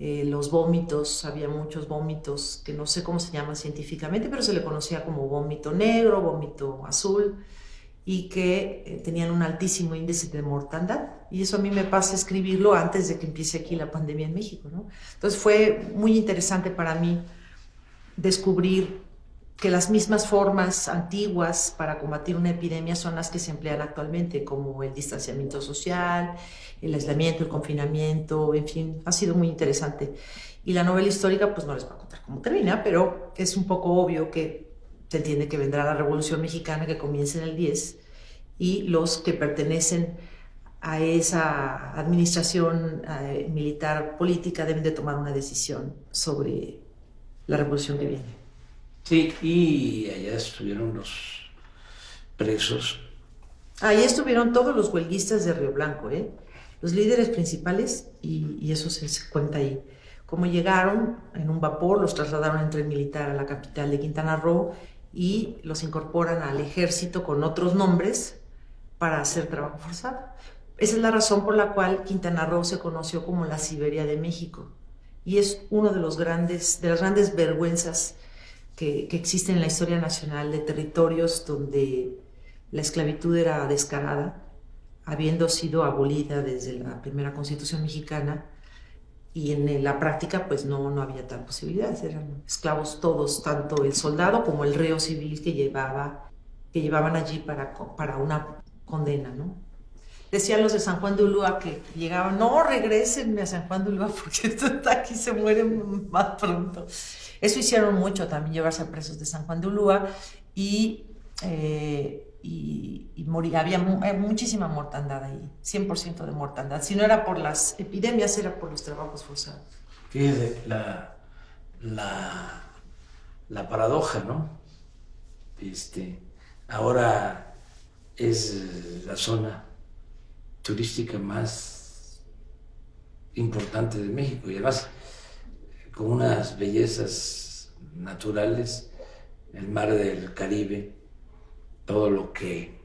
los vómitos. Había muchos vómitos que no sé cómo se llaman científicamente, pero se le conocía como vómito negro, vómito azul, y que tenían un altísimo índice de mortandad. Y eso a mí me pasa escribirlo antes de que empiece aquí la pandemia en México, ¿no? Entonces fue muy interesante para mí descubrir que las mismas formas antiguas para combatir una epidemia son las que se emplean actualmente, como el distanciamiento social, el aislamiento, el confinamiento, en fin, ha sido muy interesante. Y la novela histórica, pues no les voy a contar cómo termina, pero es un poco obvio que se entiende que vendrá la Revolución Mexicana, que comienza en el 10, y los que pertenecen a esa administración militar política deben de tomar una decisión sobre la revolución que viene. Sí, y allá estuvieron los presos. Ahí estuvieron todos los huelguistas de Río Blanco, los líderes principales, y eso se cuenta ahí. Como llegaron en un vapor, los trasladaron en tren militar a la capital de Quintana Roo y los incorporan al ejército con otros nombres para hacer trabajo forzado. Esa es la razón por la cual Quintana Roo se conoció como la Siberia de México, y es uno de las grandes vergüenzas que existen en la historia nacional, de territorios donde la esclavitud era descarada, habiendo sido abolida desde la primera Constitución mexicana, y en la práctica pues no había tal posibilidad. Eran esclavos todos, tanto el soldado como el reo civil que llevaban allí para una condena, ¿no? Decían los de San Juan de Ulúa que llegaban, no, regrésenme a San Juan de Ulúa porque aquí se mueren más pronto. Eso hicieron mucho, también llevarse a presos de San Juan de Ulúa, y moría. Había muchísima mortandad ahí, 100% de mortandad. Si no era por las epidemias, era por los trabajos forzados. Fíjese, la paradoja, ¿no? Ahora es la zona turística más importante de México y además con unas bellezas naturales, el mar del Caribe, todo lo que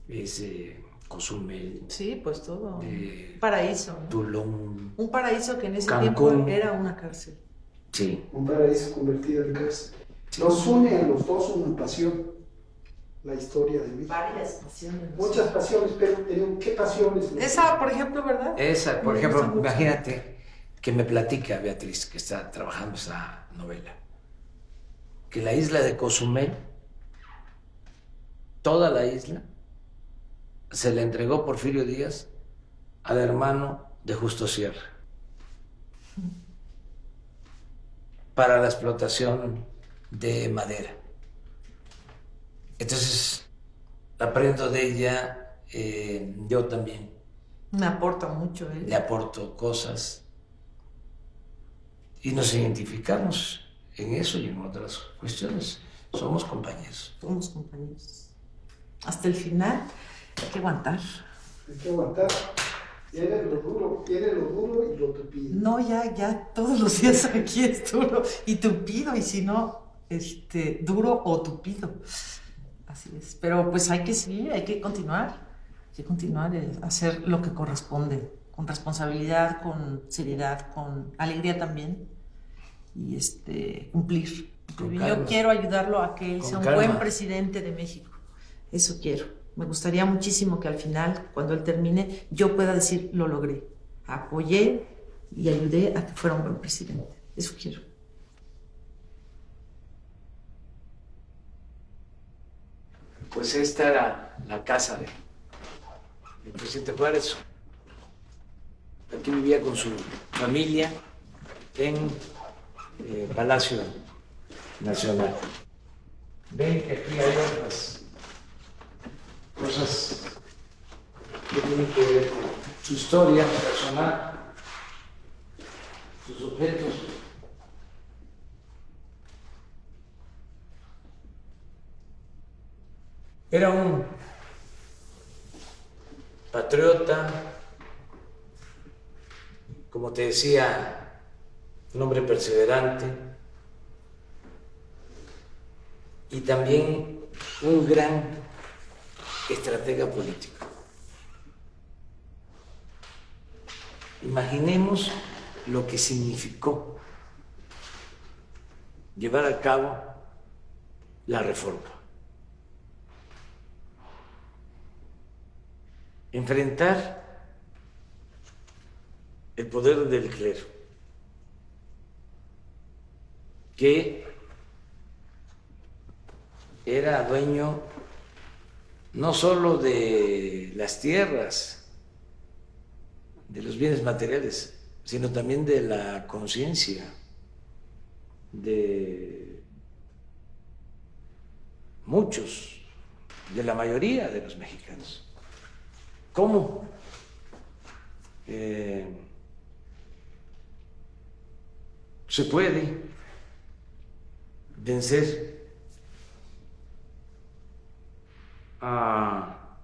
es Cozumel. Sí, pues todo. Un paraíso, ¿no? Tulum. Un paraíso que en ese Cancún. tiempo era una cárcel. Sí. Un paraíso convertido en cárcel. Nos une a los dos una pasión, la historia de México. Varias pasiones. Muchas pasiones, pero ¿qué pasiones? Esa, por ejemplo, ¿verdad? Esa, por Me ejemplo, gusta mucho. imagínate que me platica Beatriz, que está trabajando esa novela, que la isla de Cozumel, toda la isla, se le entregó Porfirio Díaz al hermano de Justo Sierra para la explotación de madera. Entonces, aprendo de ella, yo también Me aporta mucho él. le aporto cosas y nos identificamos en eso y en otras cuestiones. Somos compañeros. Somos compañeros. Hasta el final hay que aguantar. Hay que aguantar. Tiene lo duro y lo tupido. No, ya todos los días aquí es duro y tupido, y si no, duro o tupido. Así es. Pero pues hay que seguir, hay que continuar a hacer lo que corresponde, con responsabilidad, con seriedad, con alegría también, y cumplir. Con Yo calma. quiero ayudarlo a que él Con sea un calma. buen presidente de México. Eso quiero. Me gustaría muchísimo que al final, cuando él termine, yo pueda decir, lo logré. Apoyé y ayudé a que fuera un buen presidente. Eso quiero. Pues esta era la casa del presidente Juárez. Aquí vivía con su familia en Palacio Nacional. Ven que aquí hay otras cosas que tienen que ver con su historia personal, sus objetos. Era un patriota, como te decía, un hombre perseverante y también un gran estratega político. Imaginemos lo que significó llevar a cabo la reforma. Enfrentar el poder del clero, que era dueño no solo de las tierras, de los bienes materiales, sino también de la conciencia de muchos, de la mayoría de los mexicanos. ¿Cómo se puede vencer a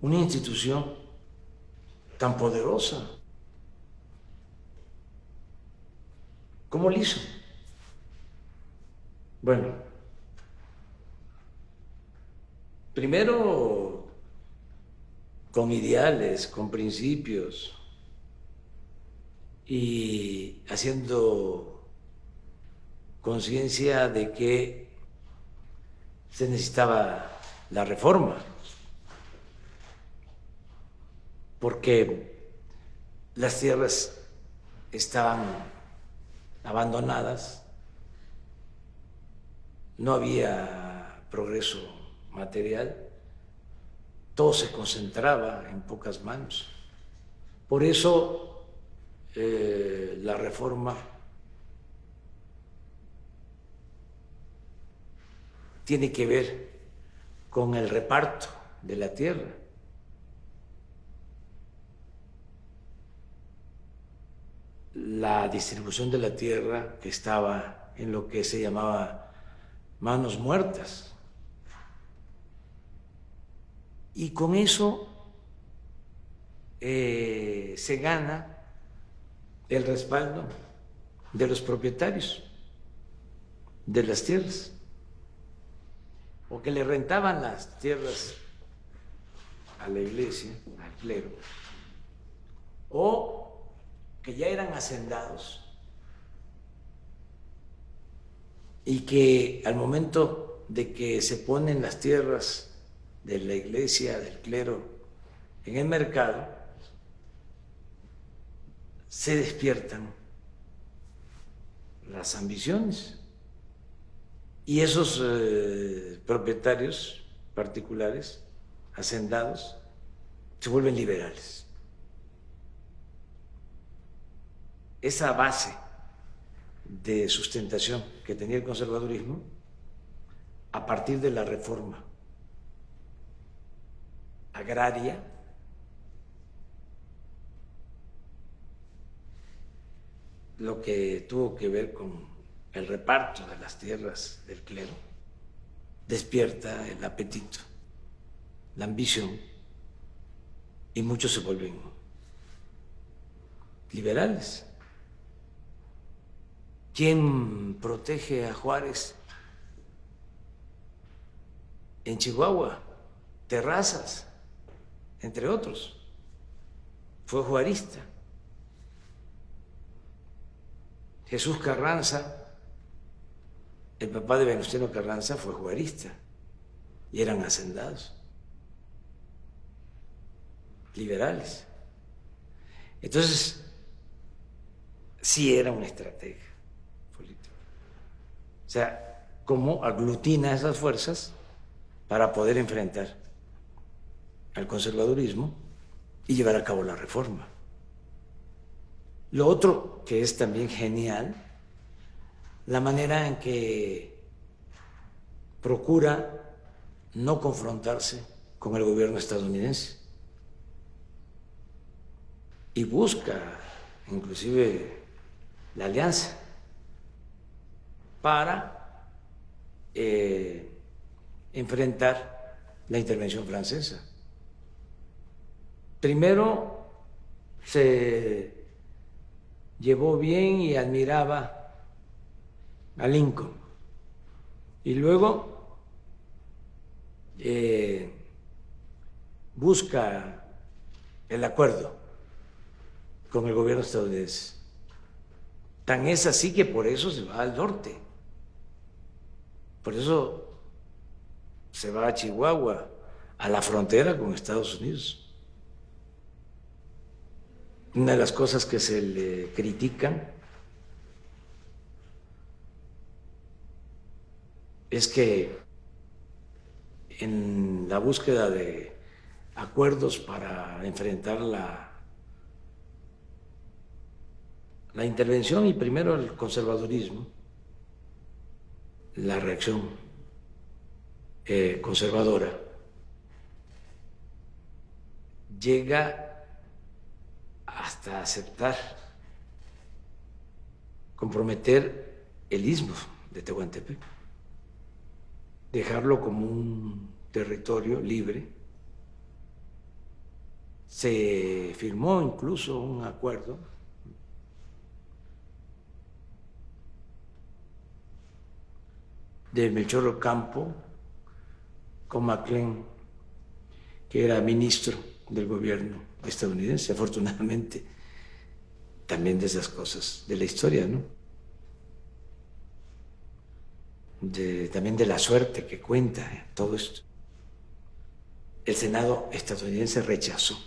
una institución tan poderosa? ¿Cómo lo hizo? Bueno, primero con ideales, con principios y haciendo conciencia de que se necesitaba la reforma, porque las tierras estaban abandonadas, no había progreso material, todo se concentraba en pocas manos. Por eso la reforma tiene que ver con el reparto de la tierra. La distribución de la tierra que estaba en lo que se llamaba manos muertas. Y con eso se gana el respaldo de los propietarios de las tierras, o que le rentaban las tierras a la iglesia, al clero, o que ya eran hacendados y que al momento de que se ponen las tierras de la iglesia, del clero, en el mercado, se despiertan las ambiciones y esos propietarios particulares, hacendados, se vuelven liberales. Esa base de sustentación que tenía el conservadurismo, a partir de la reforma agraria, lo que tuvo que ver con el reparto de las tierras del clero, despierta el apetito, la ambición, y muchos se vuelven liberales. ¿Quién protege a Juárez en Chihuahua? Terrazas, entre otros. Fue juarista. Jesús Carranza, el papá de Venustiano Carranza, fue juarista y eran hacendados, liberales. Entonces, sí era una estrategia política. O sea, cómo aglutina esas fuerzas para poder enfrentar al conservadurismo y llevar a cabo la reforma. Lo otro que es también genial, la manera en que procura no confrontarse con el gobierno estadounidense y busca inclusive la alianza para enfrentar la intervención francesa. Primero se llevó bien y admiraba a Lincoln, y luego busca el acuerdo con el gobierno estadounidense. Tan es así que por eso se va al norte, por eso se va a Chihuahua, a la frontera con Estados Unidos. Una de las cosas que se le critican es que en la búsqueda de acuerdos para enfrentar la intervención y primero el conservadurismo, la reacción conservadora, llega hasta aceptar comprometer el istmo de Tehuantepec, dejarlo como un territorio libre. Se firmó incluso un acuerdo de Melchor Ocampo con McLean, que era ministro del gobierno estadounidense, afortunadamente, también de esas cosas de la historia, ¿no? También de la suerte que cuenta todo esto. El Senado estadounidense rechazó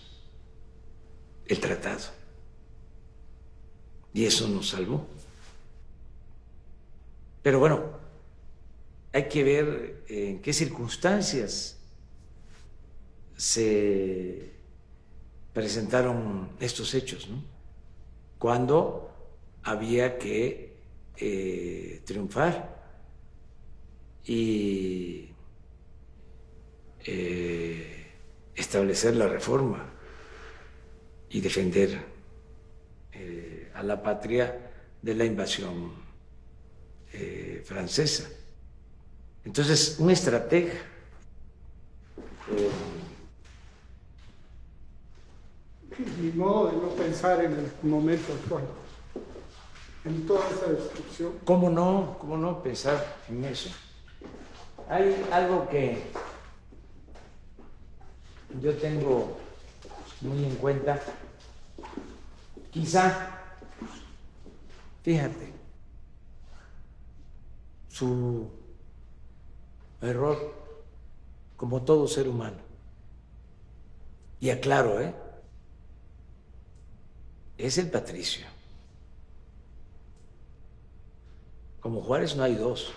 el tratado y eso nos salvó. Pero bueno, hay que ver en qué circunstancias se presentaron estos hechos, ¿no? Cuando había que triunfar y establecer la reforma y defender a la patria de la invasión francesa. Entonces, un estratega Ni modo de no pensar en el momento actual, en toda esa destrucción. ¿Cómo no pensar en eso? Hay algo que yo tengo muy en cuenta. Quizá, fíjate, su error, como todo ser humano, y aclaro, es el patricio. Como Juárez no hay dos.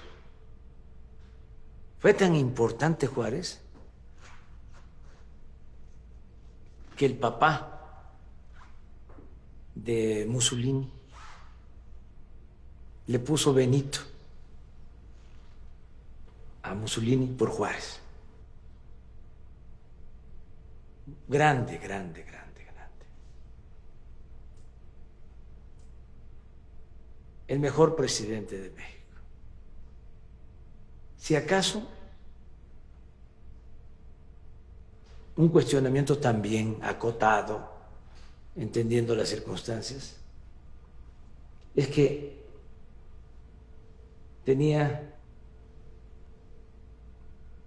Fue tan importante Juárez que el papá de Mussolini le puso Benito a Mussolini por Juárez. Grande, grande, grande, grande. El mejor presidente de México. Si acaso, un cuestionamiento también acotado, entendiendo las circunstancias, es que tenía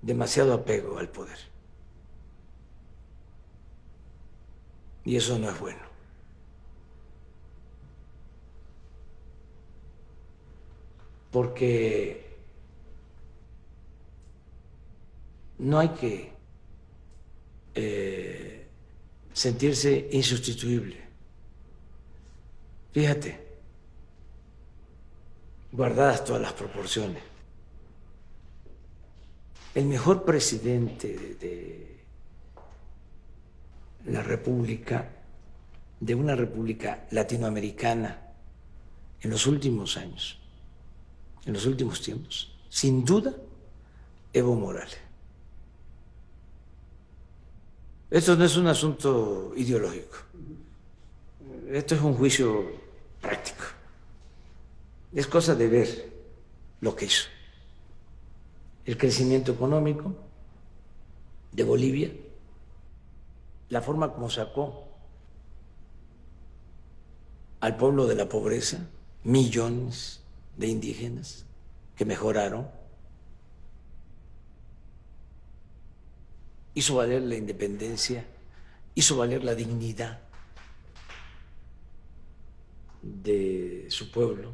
demasiado apego al poder. Y eso no es bueno. Porque no hay que sentirse insustituible. Fíjate, guardadas todas las proporciones. El mejor presidente de la República, de una república latinoamericana en los últimos años, en los últimos tiempos, sin duda, Evo Morales. Esto no es un asunto ideológico, esto es un juicio práctico. Es cosa de ver lo que hizo. El crecimiento económico de Bolivia, la forma como sacó al pueblo de la pobreza, millones de indígenas que mejoraron, hizo valer la independencia, hizo valer la dignidad de su pueblo,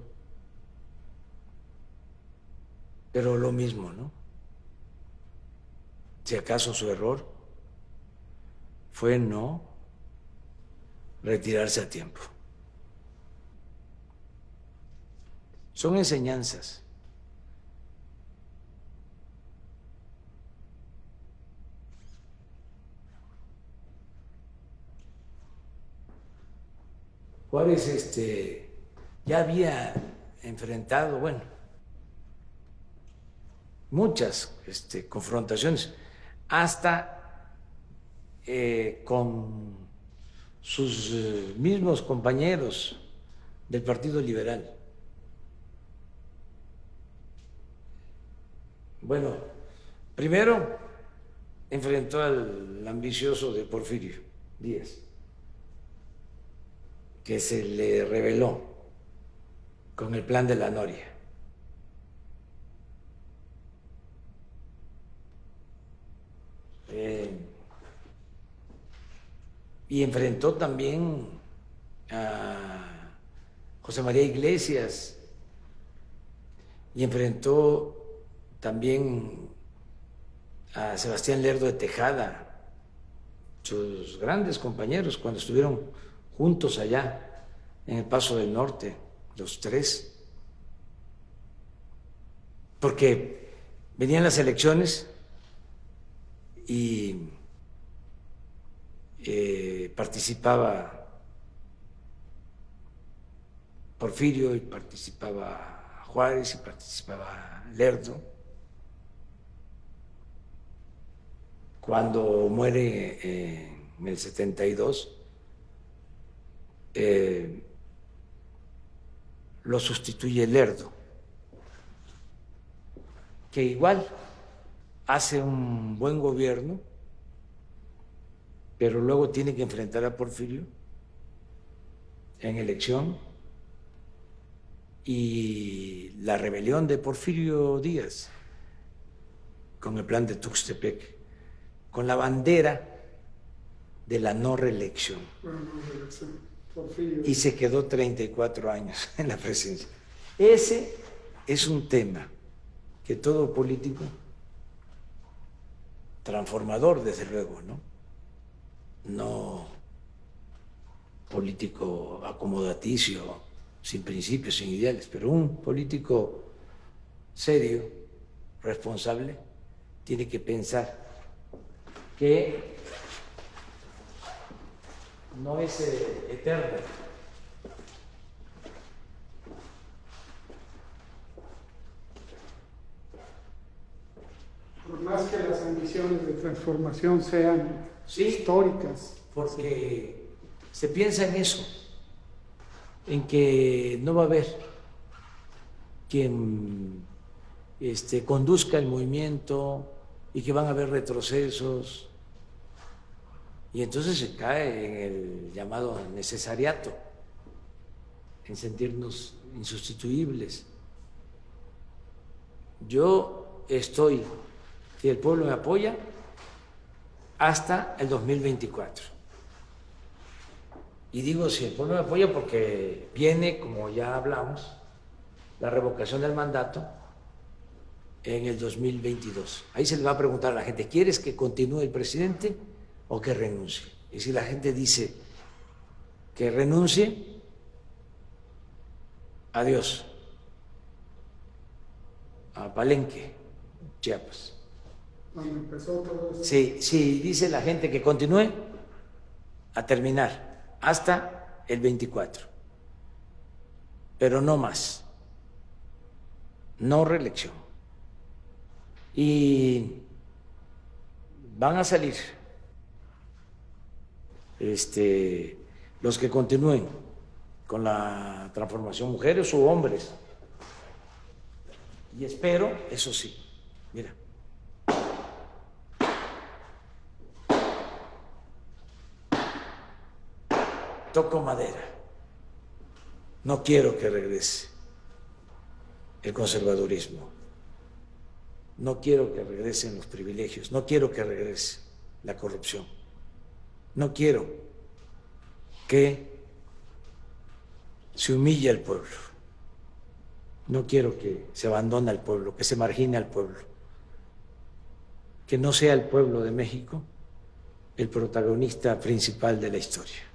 pero lo mismo, ¿no? Si acaso su error fue no retirarse a tiempo. Son enseñanzas. Juárez ya había enfrentado, bueno, muchas confrontaciones, hasta con sus mismos compañeros del Partido Liberal. Bueno, primero enfrentó al ambicioso de Porfirio Díaz, que se le rebeló con el plan de la Noria. Y enfrentó también a José María Iglesias, y enfrentó también a Sebastián Lerdo de Tejada, sus grandes compañeros, cuando estuvieron juntos allá en el Paso del Norte, los tres, porque venían las elecciones y participaba Porfirio, y participaba Juárez, y participaba Lerdo. Cuando muere en el 72, lo sustituye Lerdo que igual hace un buen gobierno, pero luego tiene que enfrentar a Porfirio en elección, y la rebelión de Porfirio Díaz con el plan de Tuxtepec, con la bandera de la no reelección. Y se quedó 34 años en la presidencia. Ese es un tema que todo político, transformador desde luego, no político acomodaticio, sin principios, sin ideales, pero un político serio, responsable, tiene que pensar que no es eterno. Por más que las ambiciones de transformación sean históricas. Porque se piensa en eso, en que no va a haber quien conduzca el movimiento y que van a haber retrocesos, y entonces se cae en el llamado necesariato, en sentirnos insustituibles. Yo estoy, si el pueblo me apoya, hasta el 2024. Y digo si el pueblo me apoya porque viene, como ya hablamos, la revocación del mandato en el 2022. Ahí se le va a preguntar a la gente, ¿quieres que continúe el presidente o que renuncie? Y si la gente dice que renuncie, adiós a Palenque, Chiapas. Cuando empezó todo eso. Sí, dice la gente que continúe, a terminar hasta el 24, pero no más, no reelección. Y van a salir los que continúen con la transformación, mujeres u hombres. Y espero, eso sí, mira, toco madera, no quiero que regrese el conservadurismo, no quiero que regresen los privilegios, no quiero que regrese la corrupción, no quiero que se humille al pueblo, no quiero que se abandone al pueblo, que se margine al pueblo, que no sea el pueblo de México el protagonista principal de la historia.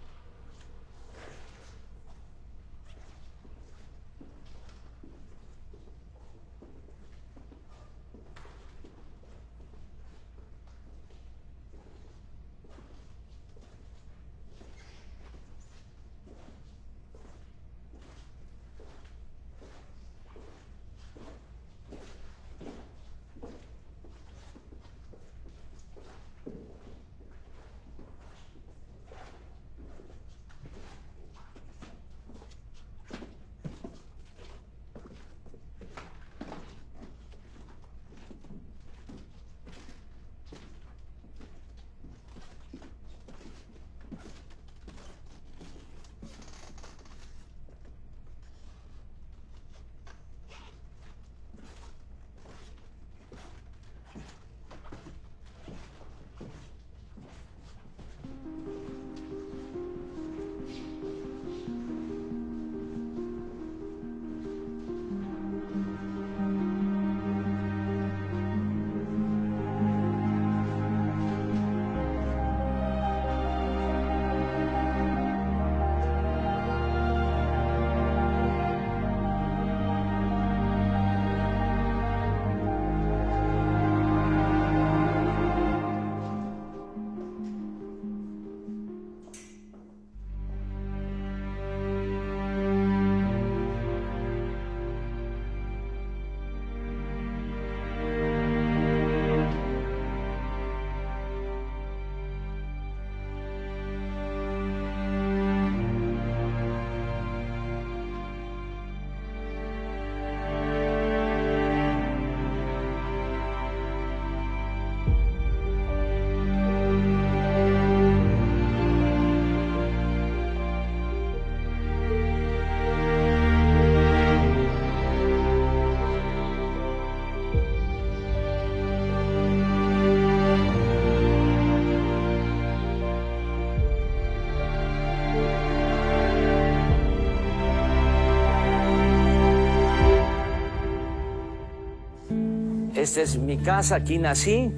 Esta es mi casa, aquí nací,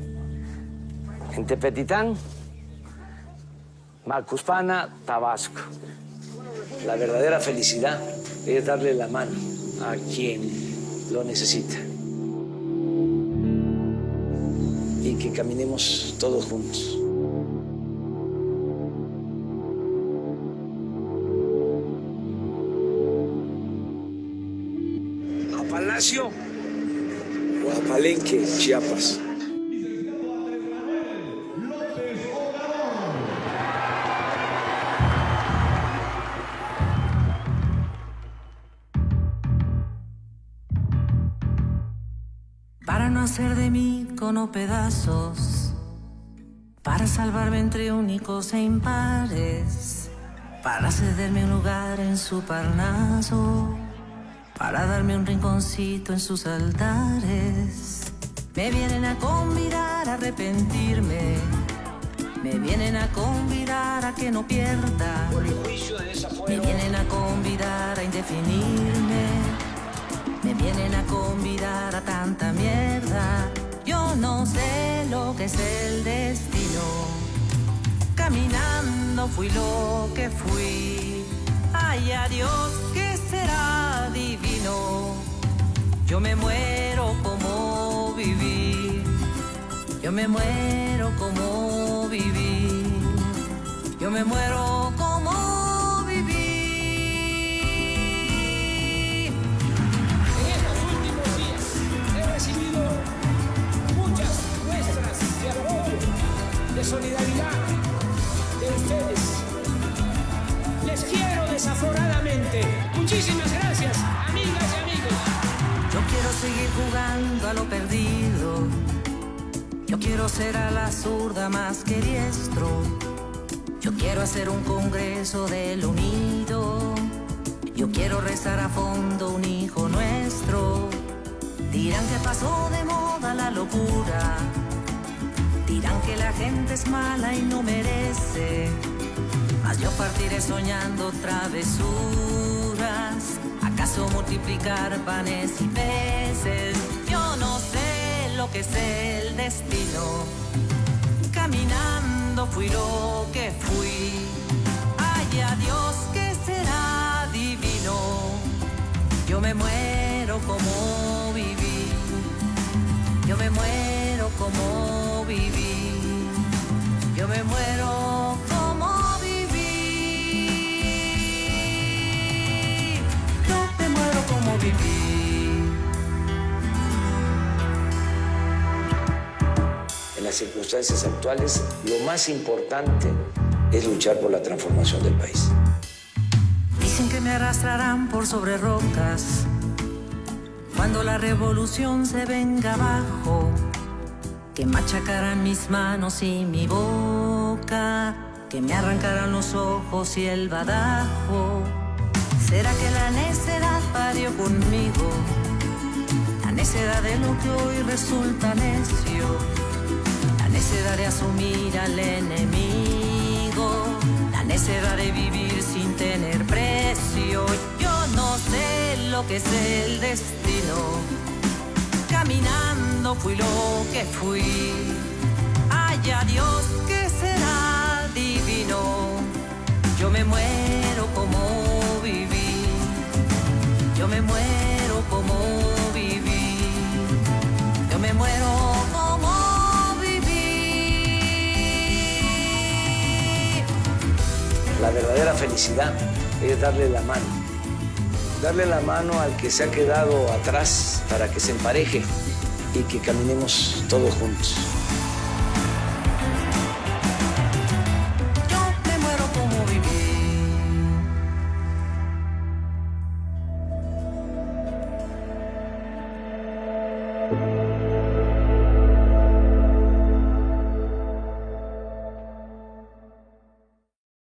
en Tepetitán, Macuspana, Tabasco. La verdadera felicidad es darle la mano a quien lo necesita y que caminemos todos juntos. A Palacio o a Palenque, Chiapas. Para no hacer de mí cono pedazos, para salvarme entre únicos e impares, para cederme un lugar en su Parnaso, para darme un rinconcito en sus altares. Me vienen a convidar a arrepentirme, me vienen a convidar a que no pierda, me vienen a convidar a indefinirme, me vienen a convidar a tanta mierda. Yo no sé lo que es el destino. Caminando fui lo que fui. Ay, adiós, que será divino. Yo me muero como viví. Yo me muero como viví. Yo me muero como de solidaridad de ustedes. Les quiero desaforadamente. Muchísimas gracias, amigas y amigos. Yo quiero seguir jugando a lo perdido. Yo quiero ser a la zurda más que diestro. Yo quiero hacer un congreso del unido. Yo quiero rezar a fondo un hijo nuestro. Dirán que pasó de moda la locura. Dirán que la gente es mala y no merece, mas yo partiré soñando travesuras. ¿Acaso multiplicar panes y peces? Yo no sé lo que es el destino. Caminando fui lo que fui. Ay, adiós, que será divino. Yo me muero como viví. Yo me muero como viví. Yo me muero como viví. Yo me muero como viví. En las circunstancias actuales, lo más importante es luchar por la transformación del país. Dicen que me arrastrarán por sobre rocas cuando la revolución se venga abajo, que machacarán mis manos y mi boca, que me arrancarán los ojos y el badajo. ¿Será que la necedad parió conmigo? La necedad de lo que hoy resulta necio, la necedad de asumir al enemigo, la necedad de vivir sin tener precio. Yo no sé lo que es el destino. Caminando fui lo que fui. Ay, adiós, que será divino. Yo me muero como viví. Yo me muero como viví. Yo me muero como viví. La verdadera felicidad es darle la mano. Darle la mano al que se ha quedado atrás para que se empareje y que caminemos todos juntos.